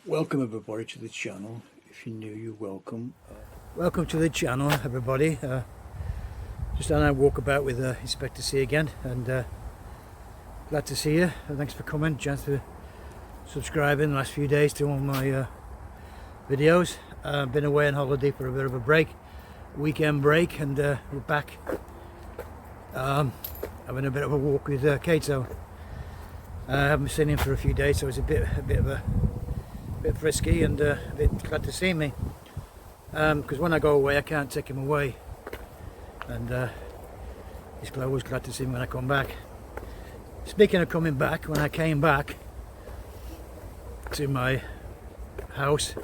Welcome everybody to the channel. If you're new, you're welcome. Welcome to the channel, everybody. Just on a walkabout with Inspector C again, and glad to see you. And thanks for coming. Chance to subscribe in the last few days to all my videos. Been away on holiday for a bit of a break, weekend break, and we're back having a bit of a walk with Kato. I haven't seen him for a few days, so it's a bit frisky and a bit glad to see me, because when I go away I can't take him away, and he's always glad to see me when I come back. Speaking of coming back, when I came back to my house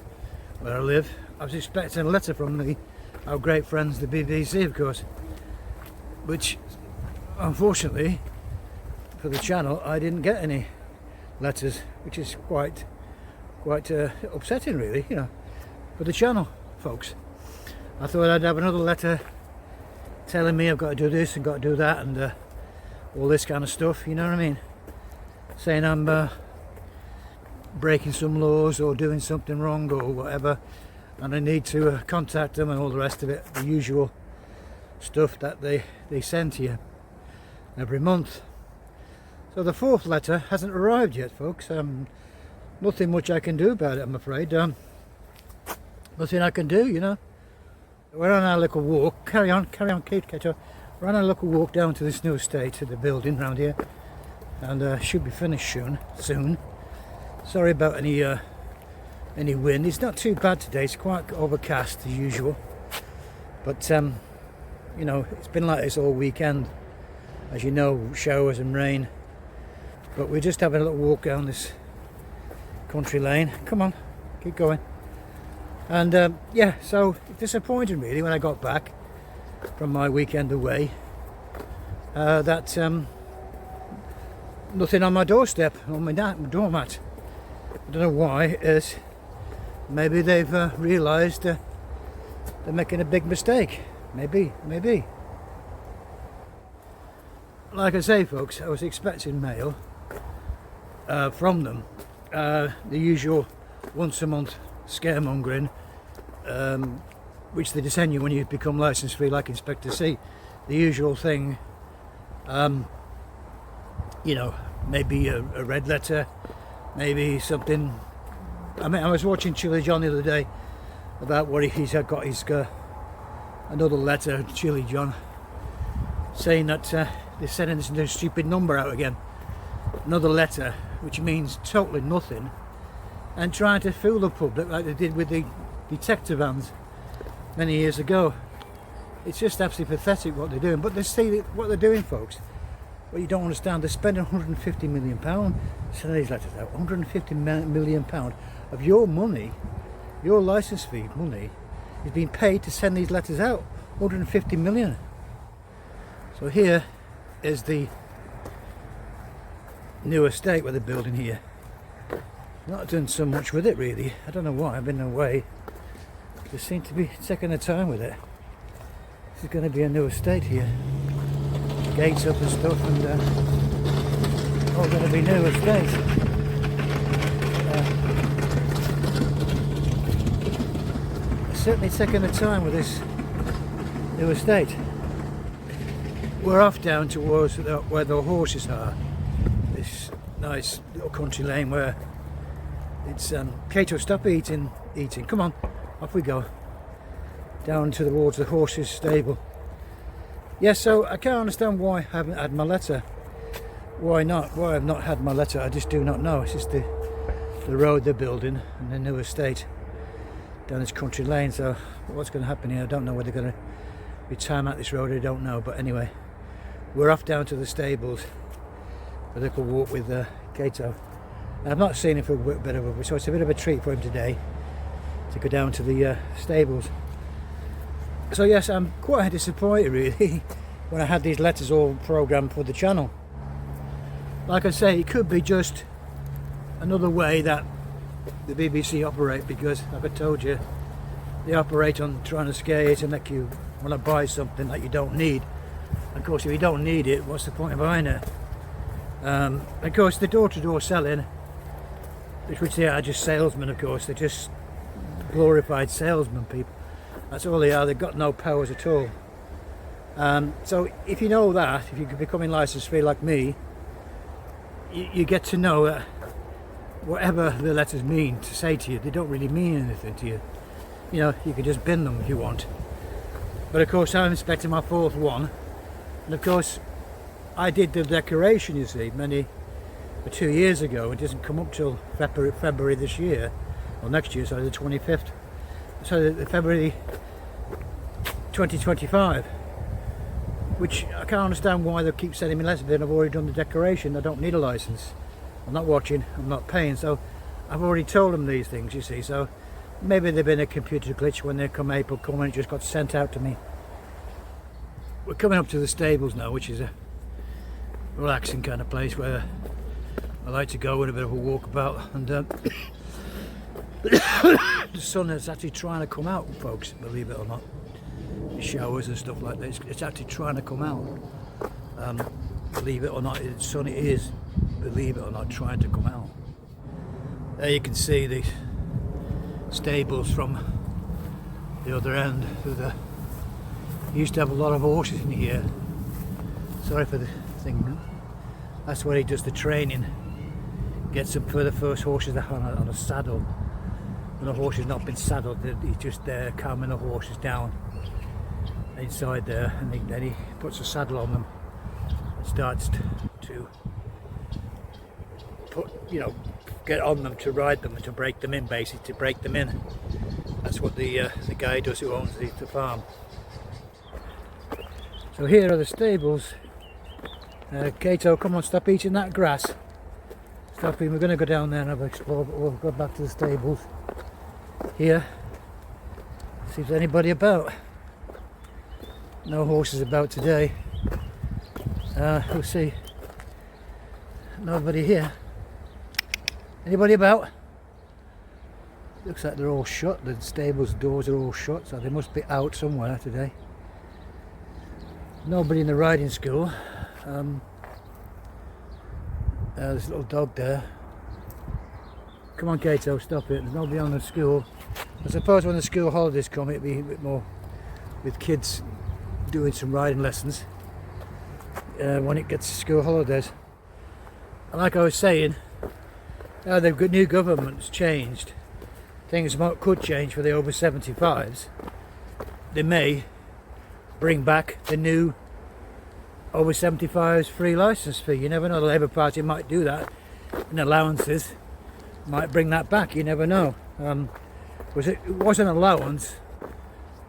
where I live, I was expecting a letter from our great friends the BBC, of course, which unfortunately for the channel I didn't get any letters, which is quite upsetting, really, you know, for the channel folks. I thought I'd have another letter telling me I've got to do this and got to do that and all this kind of stuff, you know what I mean, saying I'm breaking some laws or doing something wrong or whatever, and I need to contact them and all the rest of it, the usual stuff that they send to you every month. So the fourth letter hasn't arrived yet, folks. Nothing much I can do about it, I'm afraid. Nothing I can do, you know. We're on our little walk. Carry on, Kato. We're on our little walk down to this new estate, to the building around here, and should be finished soon. Sorry about any wind. It's not too bad today. It's quite overcast as usual, but you know, it's been like this all weekend, as you know, showers and rain. But we're just having a little walk down this country lane. Come on, keep going. And yeah, so disappointed really when I got back from my weekend away, that nothing on my doorstep, on my doormat. I don't know why. Is maybe they've realised they're making a big mistake. Maybe. Like I say, folks, I was expecting mail from them. The usual once a month scaremongering, which they send you when you become license free, like Inspector C. The usual thing, you know, maybe a red letter, maybe something. I mean, I was watching Chili John the other day about what he's got. He's got another letter, Chili John, saying that they're sending this new stupid number out again. Another letter, which means totally nothing, and trying to fool the public like they did with the detector vans many years ago. It's just absolutely pathetic what they're doing. But they see what they're doing, folks. What you don't understand, they're spending £150 million sending these letters out. £150 million of your money, your license fee money, is being paid to send these letters out. 150 million. So here is the new estate where they're building here. Not done so much with it really. I don't know why. I've been away. They seem to be taking their time with it. This is going to be a new estate here. Gates up and stuff, and all going to be new estate. They're certainly taking their time with this new estate. We're off down towards where the horses are. This nice little country lane where it's Kato, stop eating. Come on, off we go. Down towards the horses stable. Yes, so I can't understand why I haven't had my letter. Why not? Why I've not had my letter, I just do not know. It's just the road they're building and the new estate down this country lane. So what's going to happen here? I don't know whether they're going to retime out this road. I don't know. But anyway, we're off down to the stables. A little walk with Kato. I've not seen him for a bit of a, so it's a bit of a treat for him today to go down to the stables. So yes, I'm quite disappointed really when I had these letters all programmed for the channel. Like I say, it could be just another way that the BBC operate, because like I told you, they operate on trying to scare you to make you when I buy something that you don't need. Of course, if you don't need it, what's the point of buying it? Of course, the door-to-door selling, which they are just salesmen, of course, they're just glorified salesmen people. That's all they are. They've got no powers at all. So if you know that, if you're becoming license free like me, you get to know that whatever the letters mean to say to you, they don't really mean anything to you. You know, you can just bin them if you want. But of course, I'm expecting my 4th one, and of course, I did the declaration, you see, 2 years ago. It doesn't come up till February this year, or next year, so the 25th, so the February 2025. Which I can't understand why they keep sending me letters, but I've already done the declaration. I don't need a license. I'm not watching, I'm not paying, so I've already told them these things, you see. So maybe they've been a computer glitch when they come April come and it just got sent out to me. We're coming up to the stables now, which is a relaxing kind of place where I like to go with a bit of a walkabout. And the sun is actually trying to come out, folks, believe it or not. Showers and stuff like that, it's actually trying to come out. Believe it or not, the sun is, believe it or not, trying to come out. There you can see the stables from the other end. Used to have a lot of horses in here. Sorry for the thing. That's where he does the training. Gets them for the first horses on a saddle. When the horse has not been saddled, he's just there calming the horses down inside there, and then he puts a saddle on them and starts to put, you know, get on them to ride them and to break them in, basically to break them in. That's what the guy does who owns the farm. So here are the stables. Kato, come on, stop eating that grass. Stop eating. We're going to go down there and have an explore, but we'll go back to the stables here. See if there's anybody about. No horses about today. We'll see. Nobody here. Anybody about? Looks like they're all shut. The stables doors are all shut, so they must be out somewhere today. Nobody in the riding school. There's a little dog there. Come on, Kato, stop it. There's nobody on the school. I suppose when the school holidays come, it'll be a bit more with kids doing some riding lessons when it gets to school holidays. And like I was saying, now the new government's changed. Things could change for the over 75s. They may bring back the new over 75s free licence fee. You never know, the Labour Party might do that, and allowances might bring that back, you never know. It was an allowance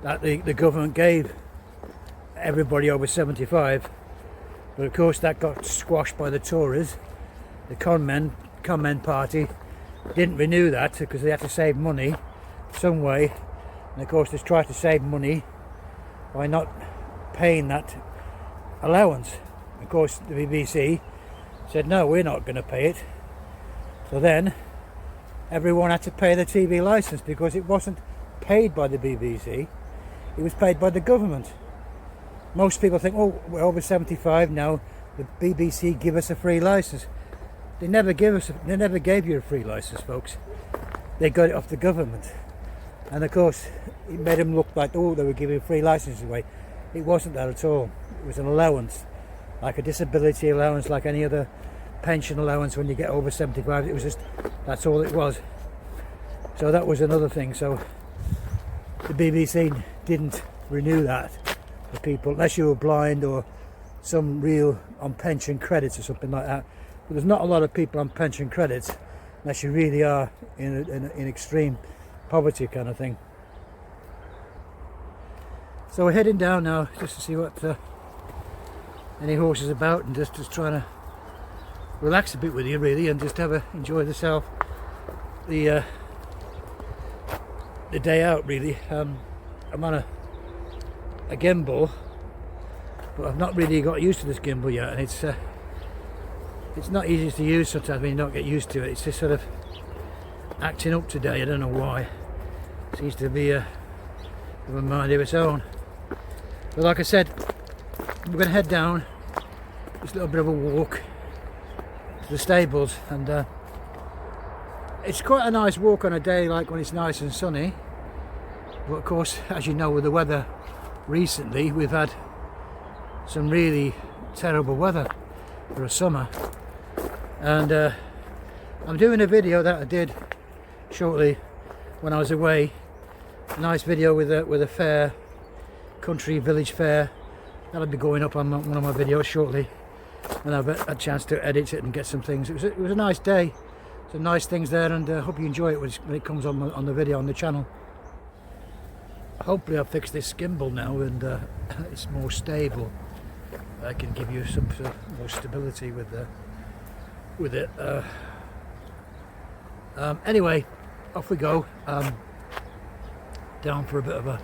that the government gave everybody over 75, but of course that got squashed by the Tories. The con men party didn't renew that because they had to save money some way, and of course they tried to save money by not paying that allowance. Of course the BBC said no, we're not going to pay it, so then everyone had to pay the TV licence because it wasn't paid by the BBC, it was paid by the government. Most people think, oh, we're over 75 now, the BBC give us a free licence. They never gave you a free licence, folks. They got it off the government. And of course, it made them look like, oh, they were giving free licences away. It wasn't that at all. It was an allowance, like a disability allowance, like any other pension allowance when you get over 75. It was just, that's all it was. So that was another thing. So the BBC didn't renew that for people, unless you were blind or some real on pension credits or something like that. But there's not a lot of people on pension credits unless you really are in extreme poverty kind of thing. So we're heading down now just to see what any horses about, and just trying to relax a bit with you really, and just enjoy yourself the day out really. I'm on a gimbal, but I've not really got used to this gimbal yet, and it's not easy to use sometimes when you don't get used to it. It's just sort of acting up today. I don't know why. It seems to be a mind of its own. But like I said, we're going to head down just a little bit of a walk to the stables, and it's quite a nice walk on a day like when it's nice and sunny. But of course, as you know, with the weather recently, we've had some really terrible weather for a summer. And I'm doing a video that I did shortly when I was away. A nice video with a fair, country village fair. That'll be going up on one of my videos shortly when I've had a chance to edit it and get some things. It was a nice day, some nice things there, and I hope you enjoy it when it comes on the video on the channel. Hopefully I've fixed this gimbal now and it's more stable. I can give you some more stability with it. Anyway, off we go. Down for a bit of a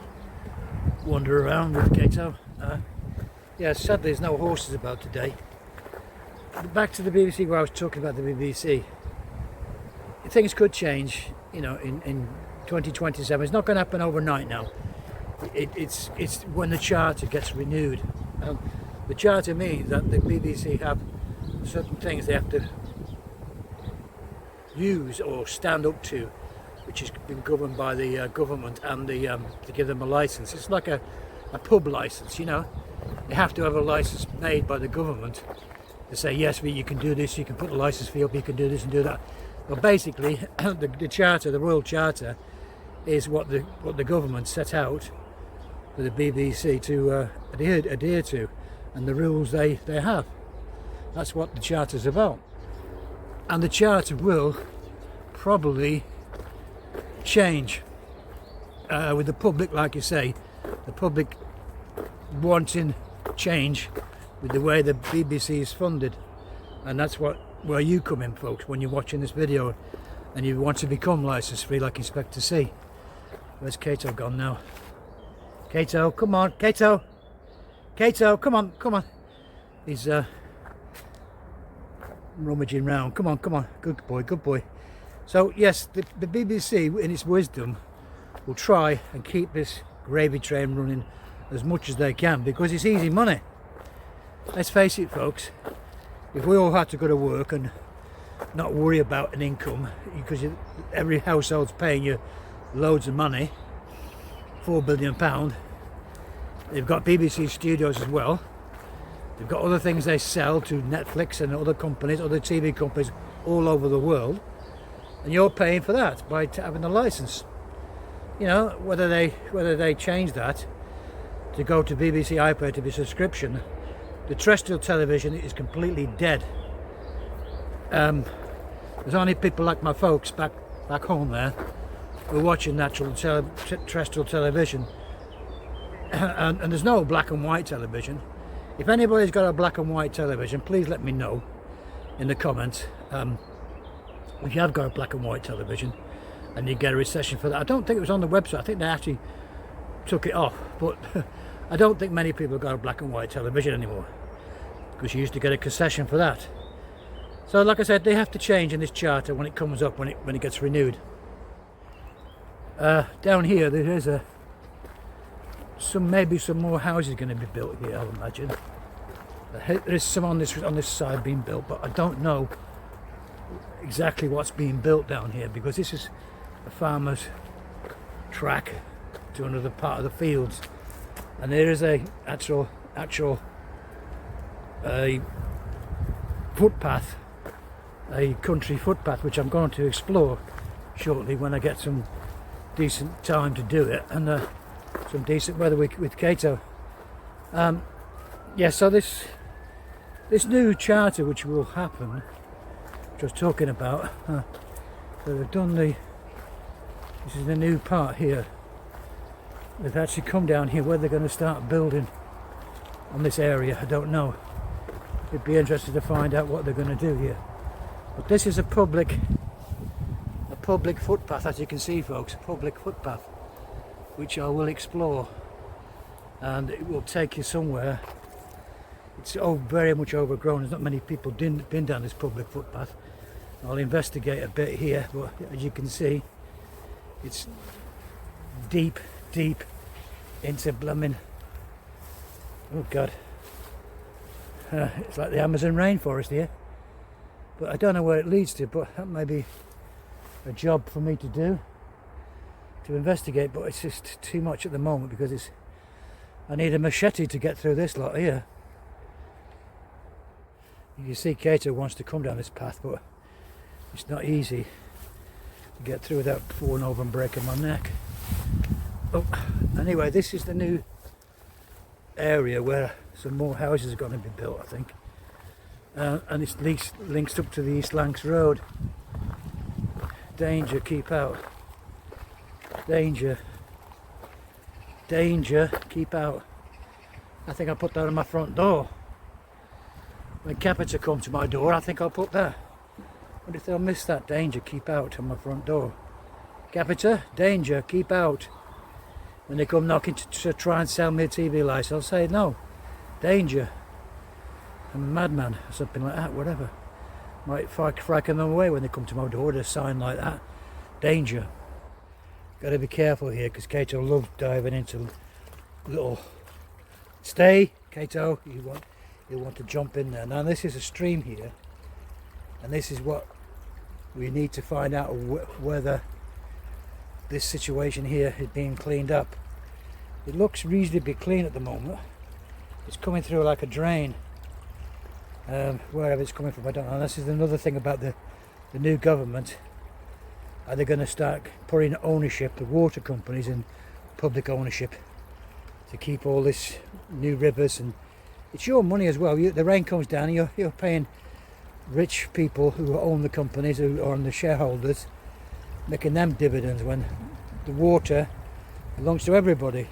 wander around with Kato. Yeah, sadly there's no horses about today. But back to the BBC, where I was talking about the BBC. Things could change, you know, in 2027. It's not going to happen overnight now. It's when the charter gets renewed. The charter means that the BBC have certain things they have to use or stand up to, which has been governed by the government, and to give them a license. It's like a pub license, you know. You have to have a license made by the government to say, yes, you can do this, you can put the license fee up, you can do this and do that. Well, basically, the charter, the Royal Charter, is what the government set out for the BBC to adhere to, and the rules they have. That's what the charter's about. And the charter will probably change with the public, like you say, the public wanting change with the way the BBC is funded. And that's where you come in, folks, when you're watching this video and you want to become license free like Inspector C. Where's Kato gone now? Kato, come on, Kato! Kato, come on! He's rummaging round. Come on, good boy. So yes, the BBC in its wisdom will try and keep this gravy train running as much as they can, because it's easy money. Let's face it, folks, if we all had to go to work and not worry about an income, because every household's paying you loads of money, £4 billion, they've got BBC studios as well. They've got other things they sell to Netflix and other companies, other TV companies all over the world, and you're paying for that by having a license. You know, whether they change that to go to BBC iPlayer to be subscription, the terrestrial television is completely dead. There's only people like my folks back home there who are watching terrestrial television, and there's no black and white television. If anybody's got a black and white television, please let me know in the comments. If you have got a black and white television and you get a recession for that. I don't think it was on the website. I think they actually took it off, but I don't think many people have got a black and white television anymore, because you used to get a concession for that. So like I said, they have to change in this charter when it comes up, when it gets renewed. Down here there is maybe some more houses going to be built here, I'll imagine. There's some on this side being built, but I don't know exactly what's being built down here, because this is a farmer's track to another part of the fields, and there is a actual footpath, a country footpath, which I'm going to explore shortly when I get some decent time to do it, and some decent weather with Kato. Yeah, so this new charter which will happen, which I was talking about, so they've done this is the new part here. They've actually come down here. Where they're going to start building on this area, I don't know. It'd be interesting to find out what they're going to do here. But this is a public footpath, as you can see, folks, a public footpath, which I will explore, and it will take you somewhere. It's very much overgrown. There's not many people been down this public footpath. I'll investigate a bit here, but as you can see, it's deep into blooming Oh God. It's like the Amazon rainforest here. But I don't know where it leads to, but that may be a job for me to do, to investigate, but it's just too much at the moment because I need a machete to get through this lot here. You can see Kato wants to come down this path, but it's not easy to get through without falling over and breaking my neck. Oh, anyway, this is the new area where some more houses are going to be built, I think. And it links up to the East Lancs Road. Danger, keep out. Danger. Danger, keep out. I think I'll put that on my front door. When capita come to my door, I think I'll put that. What if they'll miss that? Danger, keep out on my front door. Capita, danger, keep out. When they come knocking to try and sell me a TV license, I'll say no. Danger. I'm a madman, or something like that, whatever. Might frighten them away when they come to my door with a sign like that. Danger. Got to be careful here because Kato loves diving into little... Stay, Kato. You want to jump in there. Now this is a stream here, and this is what we need to find out whether this situation here is being cleaned up. It looks reasonably clean at the moment. It's coming through like a drain. Wherever it's coming from, I don't know. And this is another thing about the new government. Are they going to start putting ownership, the water companies, in public ownership to keep all this new rivers? And it's your money as well. The rain comes down, and you're paying rich people who own the companies, who are the shareholders, making them dividends when the water belongs to everybody.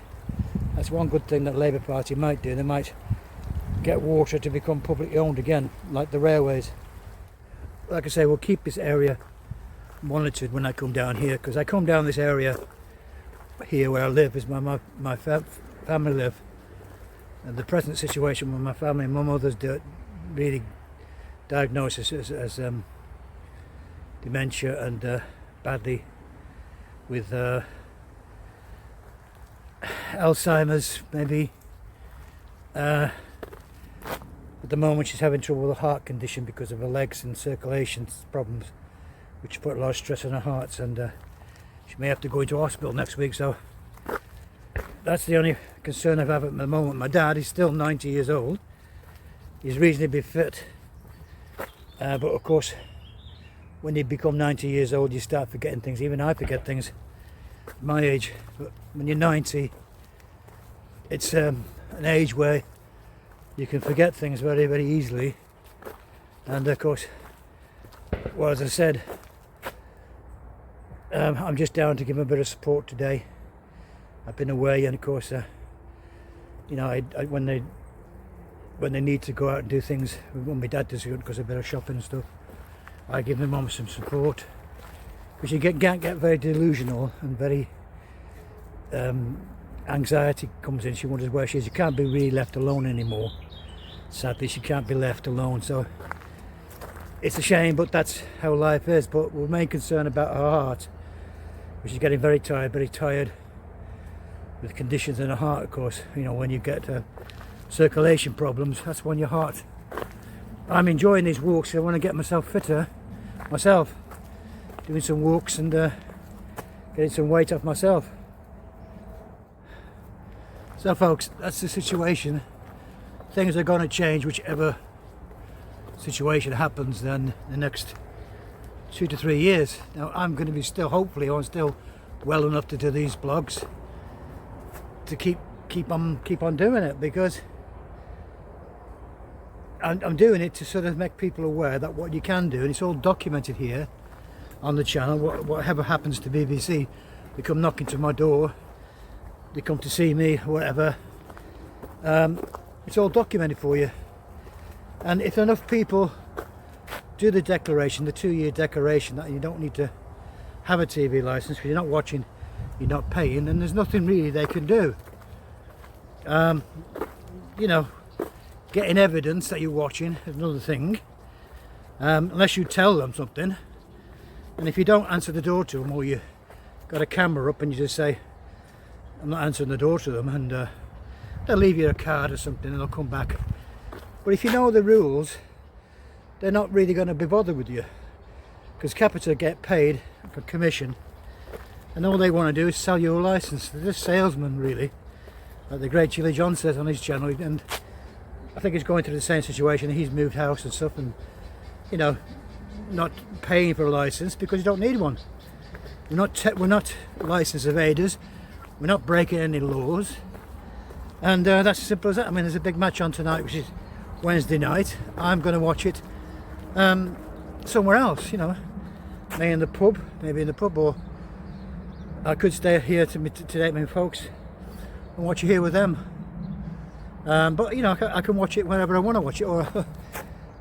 That's one good thing that Labour Party might do. They might get water to become publicly owned again, like the railways. Like I say, we'll keep this area monitored when I come down here, because I come down this area here where I live is my family live, and the present situation with my family, my mother's really diagnosed as dementia and badly with Alzheimer's maybe. At the moment she's having trouble with a heart condition because of her legs and circulation problems, which put a lot of stress on her heart, and she may have to go into hospital next week. So that's the only concern I have at the moment. My dad is still 90 years old. He's reasonably fit, but of course when you become 90 years old you start forgetting things. Even I forget things at my age, but when you're 90 it's an age where you can forget things very, very easily. And of course, well, as I said, I'm just down to give them a bit of support today. I've been away, and of course, you know, when they need to go out and do things, when my dad does it because of a bit of shopping and stuff, I give my mum some support. Because you can't get very delusional and very anxiety comes in. She wonders where she is. You can't be really left alone anymore. Sadly, she can't be left alone. So it's a shame, but that's how life is. But we're main concerned about her heart, which is getting very tired with conditions in her heart. Of course, you know, when you get circulation problems, that's when your heart. I'm enjoying these walks. I want to get myself fitter myself, doing some walks and getting some weight off myself. So folks, that's the situation. Things are going to change whichever situation happens then the next 2 to 3 years. Now I'm going to be still, hopefully I'm still well enough to do these blogs to keep on doing it, because I'm doing it to sort of make people aware that what you can do, and it's all documented here on the channel. Whatever happens to BBC, they come knocking to my door, they come to see me, whatever. It's all documented for you. And if enough people do the declaration, the 2-year declaration, that you don't need to have a TV license because you're not watching, you're not paying, and there's nothing really they can do. You know, getting evidence that you're watching is another thing, unless you tell them something. And if you don't answer the door to them, or you got a camera up and you just say, I'm not answering the door to them, and they'll leave you a card or something and they'll come back. But if you know the rules, they're not really going to be bothered with you, because Capita get paid for commission, and all they want to do is sell you a license. They're just salesmen, really, like the great Chili John says on his channel. And I think he's going through the same situation. He's moved house and stuff, and you know, not paying for a license because you don't need one. We're not license evaders. We're not breaking any laws, and that's as simple as that. I mean, there's a big match on tonight, which is Wednesday night. I'm going to watch it somewhere else, you know, maybe in the pub, or I could stay here to date my folks and watch it here with them. But you know, I can watch it whenever I want to watch it, or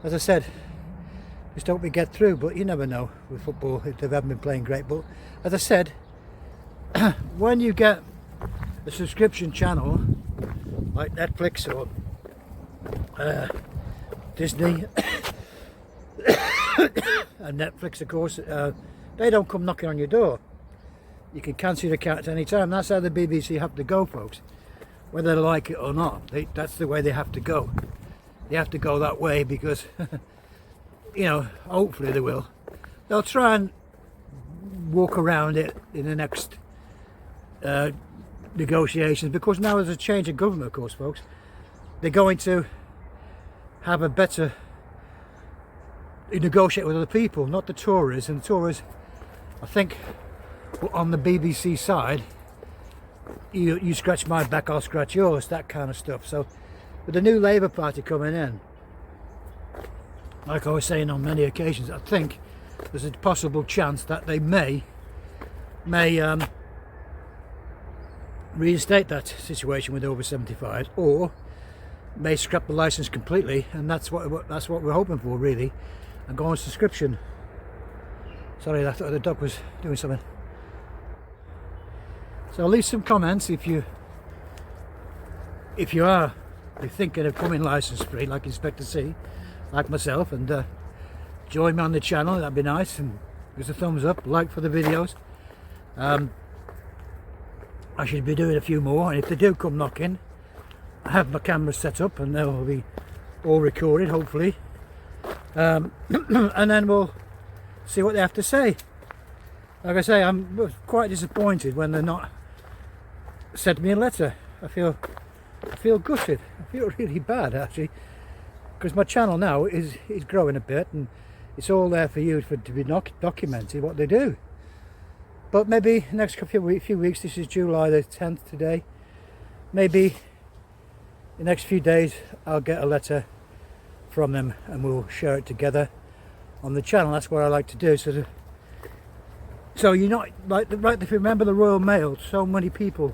as I said, just hope we get through. But you never know with football if they haven't been playing great. But as I said, when you get a subscription channel like Netflix or Disney and Netflix, of course, they don't come knocking on your door. You can cancel your account at any time. That's how the BBC have to go, folks, whether they like it or not. That's the way they have to go. They have to go that way because you know, hopefully they will. They'll try and walk around it in the next negotiations, because now there's a change of government, of course, folks. They're going to have a better negotiate with other people, not the Tories. And the Tories, I think, on the BBC side, you scratch my back, I'll scratch yours, that kind of stuff. So with the new Labour Party coming in, like I was saying on many occasions, I think there's a possible chance that they may reinstate that situation with over 75, or may scrap the license completely, and that's what we're hoping for, really, and go on subscription. Sorry, I thought the dog was doing something. So leave some comments if you are thinking of coming license free, like Inspector C, like myself, and join me on the channel. That'd be nice, and give us a thumbs up, like for the videos. I should be doing a few more, and if they do come knocking, I have my camera set up and they'll be all recorded, hopefully, and then we'll see what they have to say. Like I say, I'm quite disappointed when they're not sent me a letter. I feel gutted. I feel really bad, actually, because my channel now is growing a bit, and it's all there for you to be documented what they do. But maybe next few weeks, this is July the 10th today, maybe the next few days I'll get a letter from them and we'll share it together on the channel. That's what I like to do. So you're not like, right, if you remember the Royal Mail, so many people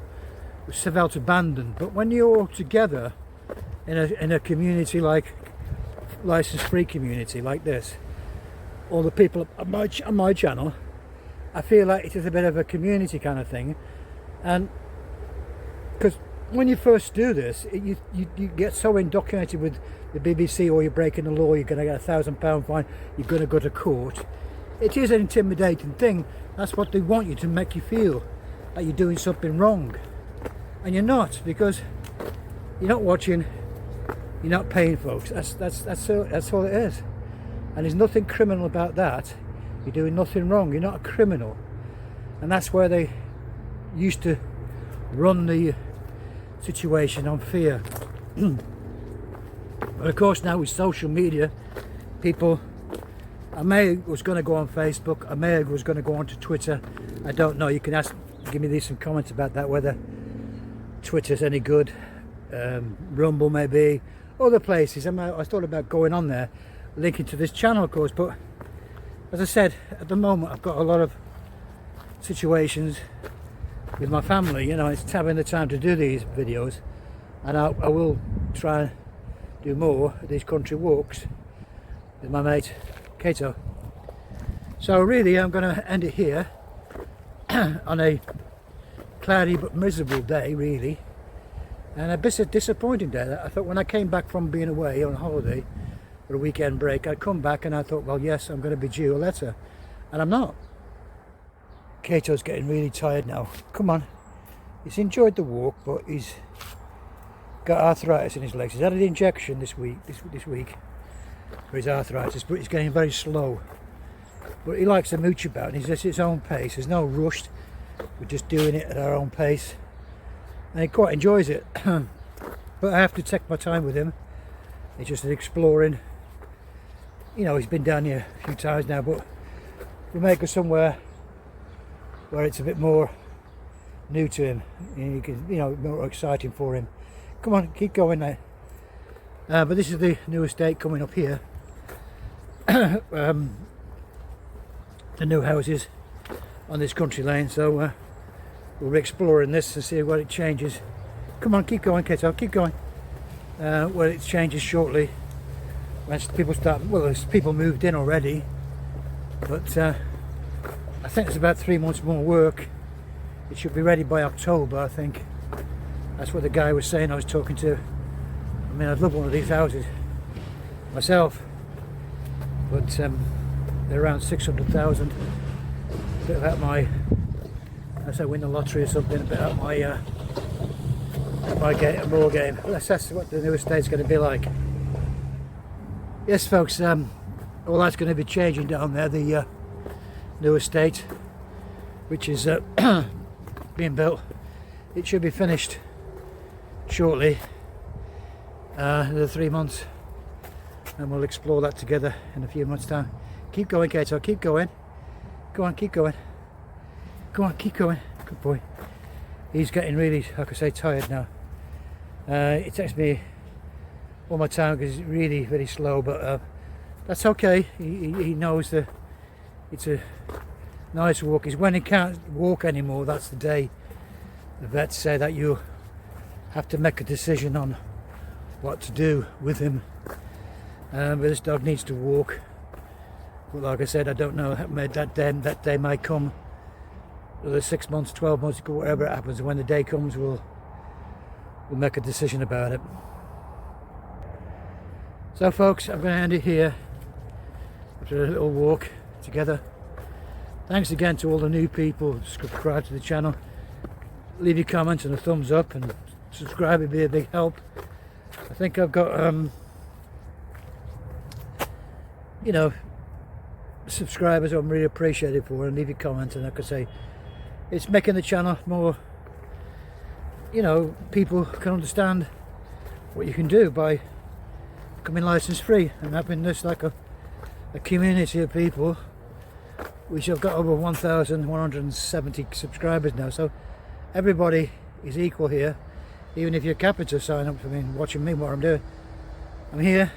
felt abandoned, but when you're all together in a community, like license free community like this, all the people on my channel, I feel like it is a bit of a community kind of thing. And because when you first do this, you get so indoctrinated with the BBC, or you're breaking the law, you're going to get £1,000 fine, you're going to go to court. It is an intimidating thing. That's what they want you to, make you feel like you're doing something wrong, and you're not, because you're not watching, you're not paying, folks. That's all it is. And there's nothing criminal about that. You're doing nothing wrong. You're not a criminal. And that's where they used to run the situation, on fear. But of course now with social media, people, I was going to go on Facebook, I was going to go on to Twitter. I don't know. You can give me some comments about that, whether Twitter's any good. Rumble maybe, other places. I thought about going on there, linking to this channel, of course, but as I said, at the moment I've got a lot of situations with my family. You know, it's having the time to do these videos, and I will try and do more of these country walks with my mate Kato. So really I'm going to end it here on a cloudy but miserable day, really, and a bit of disappointing day. I thought when I came back from being away on holiday for a weekend break, I'd come back and I thought, well, yes, I'm going to be due a letter, and I'm not. Kato's getting really tired now. Come on, he's enjoyed the walk, but he's got arthritis in his legs. He's had an injection this week for his arthritis, but he's getting very slow. But he likes to mooch about, and he's at his own pace. There's no rush. We're just doing it at our own pace, and he quite enjoys it. But I have to take my time with him. He's just exploring. You know, he's been down here a few times now, but we'll make us somewhere where it's a bit more new to him. You can, you know, more exciting for him. Come on, keep going there. But this is the new estate coming up here. The new houses on this country lane, so we'll be exploring this and see what it changes. Come on, keep going, Kato, keep going. Well, it changes shortly when people start. Well, there's people moved in already, but I think it's about 3 months more work. It should be ready by October, I think. That's what the guy was saying I was talking to. I mean, I'd love one of these houses myself, but they're around 600,000. A bit about my, as I win the lottery or something, a bit out my game. But that's what the new estate's going to be like. Yes, folks, all that's going to be changing down there. The new estate, which is being built, it should be finished shortly, another 3 months, and we'll explore that together in a few months' time. Keep going, Kato, keep going. Go on, keep going. Go on, keep going. Good boy. He's getting really, like I say, tired now. It takes me all my time because he's really very slow, but that's okay. He knows that it's a nice walk. Is when he can't walk anymore, that's the day the vets say that you have to make a decision on what to do with him. But this dog needs to walk. But like I said, I don't know, that day may come. Whether 6 months, 12 months, whatever it happens, when the day comes, we'll make a decision about it. So folks, I'm going to end it here after a little walk together. Thanks again to all the new people who subscribe to the channel. Leave your comments and a thumbs up, and subscribe would be a big help. I think I've got you know, subscribers I'm really appreciated for, and leave your comments, and like I say, it's making the channel more, you know, people can understand what you can do by becoming license free and having this like a community of people, which have got over 1,170 subscribers now, so everybody is equal here. Even if you're capita, sign up for me and watching me what I'm doing. I'm here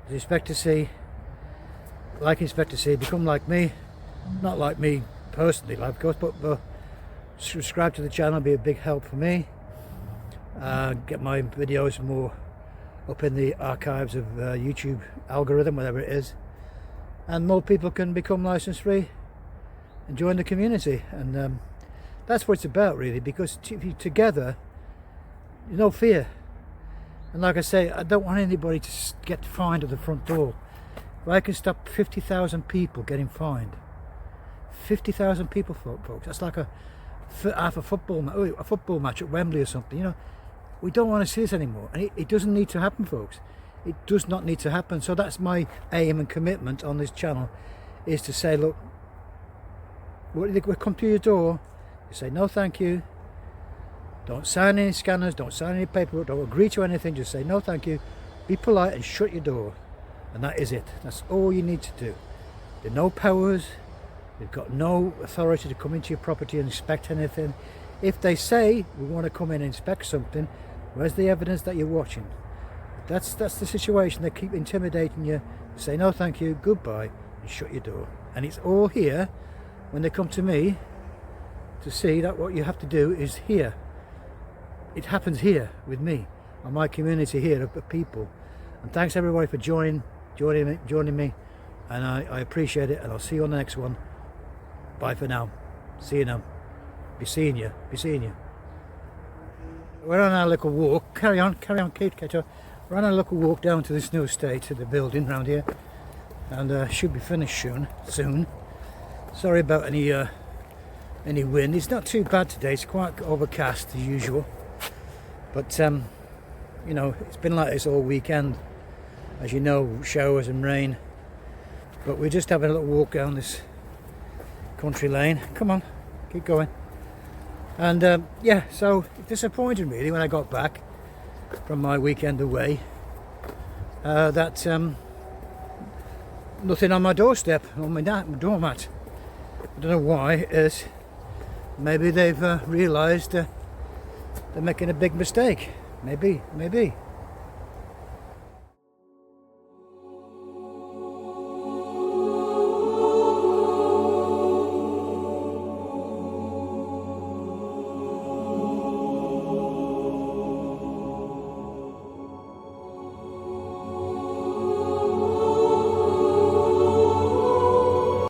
as expect to see, become like me, not like me personally, of course, but subscribe to the channel, be a big help for me. Get my videos more up in the archives of YouTube algorithm, whatever it is, and more people can become license free and join the community. And that's what it's about, really, because if you together, there's no fear. And like I say, I don't want anybody to get fined at the front door. If I can stop 50,000 people getting fined, 50,000 people, folks, that's like half a football match at Wembley or something. You know, we don't want to see this anymore, and it doesn't need to happen, folks. It does not need to happen. So that's my aim and commitment on this channel, is to say, look, we come to your door, you say no thank you, don't sign any scanners, don't sign any paperwork, don't agree to anything, just say no thank you, be polite and shut your door, and that is it. That's all you need to do. There are no powers, they've got no authority to come into your property and inspect anything. If they say we want to come in and inspect something, where's the evidence that you're watching? That's the situation. They keep intimidating you. Say no thank you, goodbye, and shut your door. And it's all here when they come to me to see that what you have to do is here. It happens here with me, on my community here of people. And thanks everybody for joining me, and I appreciate it, and I'll see you on the next one. Bye for now. See you now. Be seeing you. We're on our little walk. Carry on, Kate. We're on our little walk down to this new estate, to the building around here, and should be finished soon. Sorry about any wind. It's not too bad today. It's quite overcast as usual, but you know, it's been like this all weekend, as you know, showers and rain. But we're just having a little walk down this country lane. Come on, keep going. And yeah, so disappointed really when I got back from my weekend away, that nothing on my doorstep, on my doormat. I don't know why. Is maybe they've realised they're making a big mistake. Maybe.